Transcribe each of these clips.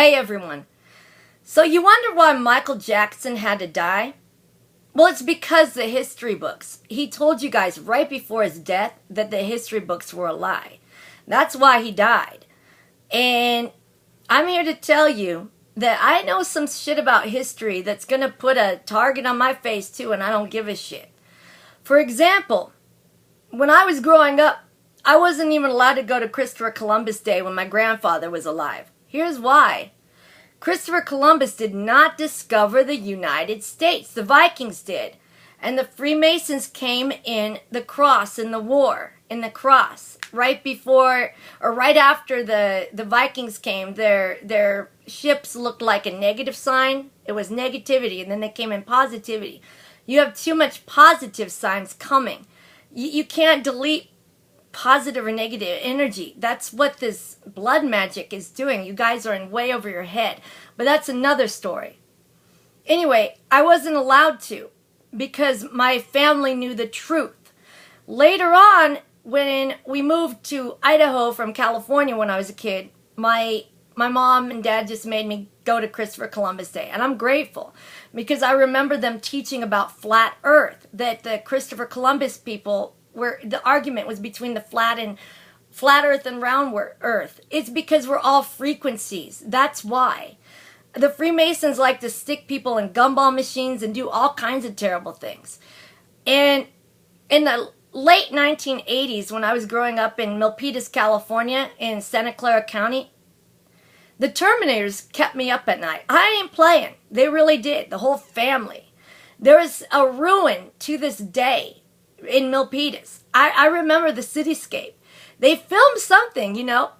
Hey everyone. So you wonder why Michael Jackson had to die? Well, it's because the history books. He told you guys right before his death that the history books were a lie. That's why he died. And I'm here to tell you that I know some shit about history that's going to put a target on my face too, and I don't give a shit. For example, when I was growing up, I wasn't even allowed to go to Christopher Columbus Day when my grandfather was alive. Here's why. Christopher Columbus did not discover the United States. The Vikings did. And the Freemasons came in the cross, in the war, in the cross. Right before, or right after the Vikings came, their ships looked like a negative sign. It was negativity, and then they came in positivity. You have too much positive signs coming. You can't delete positive or negative energy. That's what this blood magic is doing. You guys are in way over your head. But that's another story. Anyway, I wasn't allowed to because my family knew the truth. Later on, when we moved to Idaho from California when I was a kid, my mom and dad just made me go to Christopher Columbus Day. And I'm grateful because I remember them teaching about flat earth, that the Christopher Columbus people, where the argument was between the flat earth and round earth. It's because we're all frequencies. That's why. The Freemasons like to stick people in gumball machines and do all kinds of terrible things. And in the late 1980s, when I was growing up in Milpitas, California, in Clara County, the Terminators kept me up at night. I ain't playing. They really did. The whole family. There is a ruin to this day in Milpitas. I remember the cityscape. They filmed something, you know.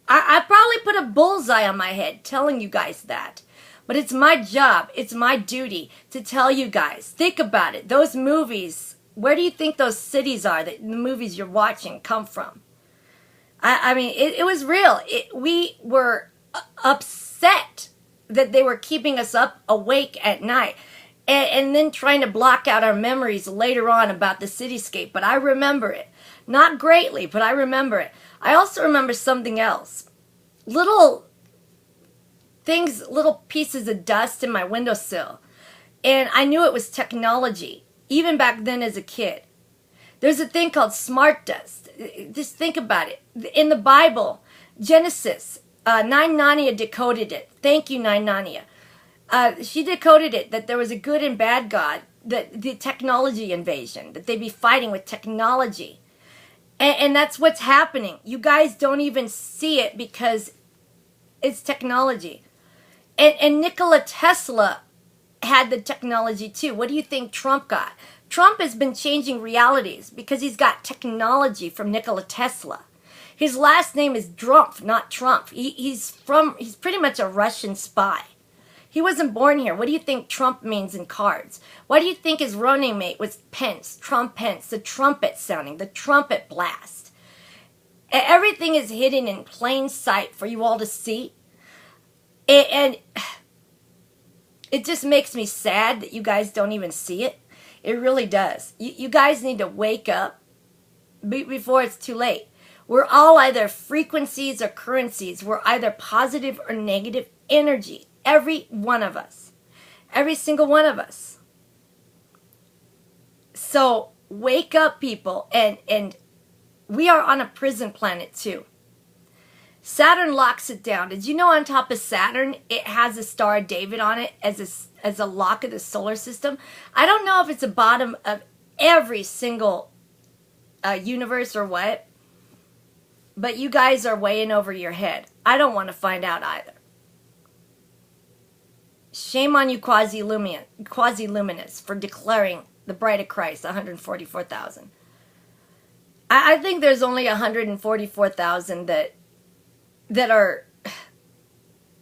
I probably put a bullseye on my head telling you guys that. But it's my job, it's my duty to tell you guys. Think about it. Those movies, where do you think those cities are that the movies you're watching come from? I mean, it was real. We were upset that they were keeping us up awake at night. And then trying to block out our memories later on about the cityscape. But I remember it. Not greatly, but I remember it. I also remember something else. Little things, little pieces of dust in my windowsill. And I knew it was technology, even back then as a kid. There's a thing called smart dust. Just think about it. In the Bible, Genesis, Nine Nania decoded it. Thank you, Nine Nania. She decoded it, that there was a good and bad God, that the technology invasion, that they'd be fighting with technology. And that's what's happening. You guys don't even see it because it's technology. And Nikola Tesla had the technology too. What do you think Trump got? Trump has been changing realities because he's got technology from Nikola Tesla. His last name is Drumpf, not Trump. He's pretty much a Russian spy. He wasn't born here. What do you think Trump means in cards? Why do you think his running mate was Pence, Trump Pence, the trumpet sounding, the trumpet blast? Everything is hidden in plain sight for you all to see. And it just makes me sad that you guys don't even see it. It really does. You guys need to wake up before it's too late. We're all either frequencies or currencies. We're either positive or negative energy. Every one of us. Every single one of us. So wake up, people. And we are on a prison planet too. Saturn locks it down. Did you know on top of Saturn it has a Star of David on it as a lock of the solar system? I don't know if it's the bottom of every single universe or what. But you guys are way in over your head. I don't want to find out either. Shame on you, quasi-luminous, for declaring the bride of Christ, 144,000. I think there's only 144,000 that are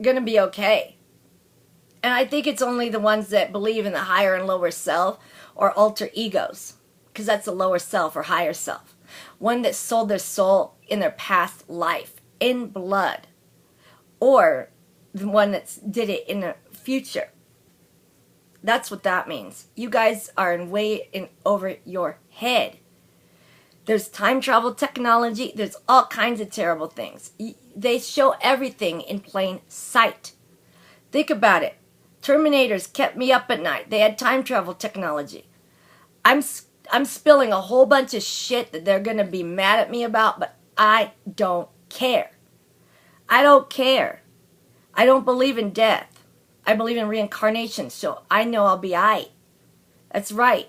going to be okay. And I think it's only the ones that believe in the higher and lower self or alter egos, because that's the lower self or higher self. One that sold their soul in their past life, in blood, or the one that did it in the future. That's what that means. You guys are way in over your head. There's time travel technology. There's all kinds of terrible things. They show everything in plain sight. Think about it. Terminators kept me up at night. They had time travel technology. I'm spilling a whole bunch of shit that they're going to be mad at me about, but I don't care. I don't care. I don't believe in death. I believe in reincarnation, so I know I'll be aight. That's right.